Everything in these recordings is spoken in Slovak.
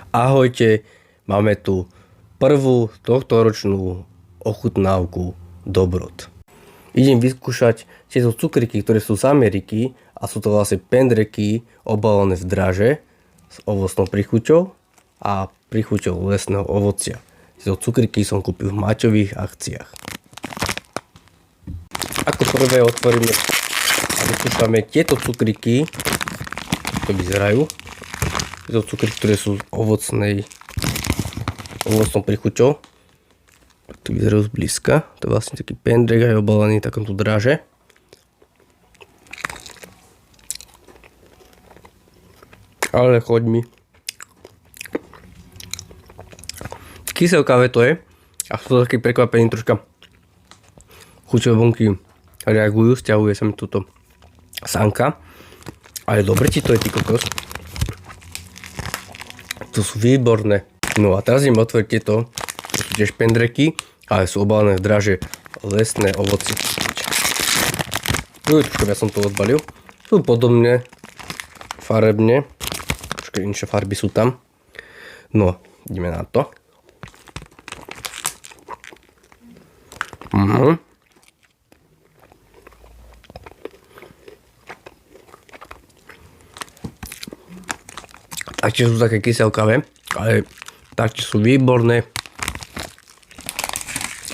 Ahojte, máme tu prvú tohtoročnú ochutnávku Dobrot. Idem vyskúšať tieto cukriky, ktoré sú z Ameriky a sú to vlastne pendreky obalené v draže s ovocnou príchuťou a príchuťou lesného ovocia. Tieto cukriky som kúpil v Maťových akciách. Ako prvé otvoríme a vyskúšame tieto cukriky, to vyzerajú. Tieto cukriky, ktoré sú ovocnou príchuťou. To vyzerajú zblízka. To je vlastne taký pendrek aj obalený v takomto draže. Ale choď mi. Kyselkavé to je. A sú taký prekvapený troška. Chuťové bunky reagujú, stiahuje sa mi túto sánka. Ale dobre ti to je, ty kokos. To sú výborné. No a teraz idem otvoriť tieto. To sú tiež pendreky, ale sú obalené v draže lesné ovocie. Troška ja som to odbalil. Sú podobné farebne. Troška inšie farby sú tam. No, ideme na to. Taktiež sú také kyselkavé, ale taktiež sú výborné.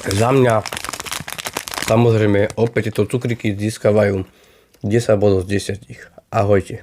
Za mňa samozrejme opäť tieto cukriky získavajú 10 bodov z 10. Ahojte.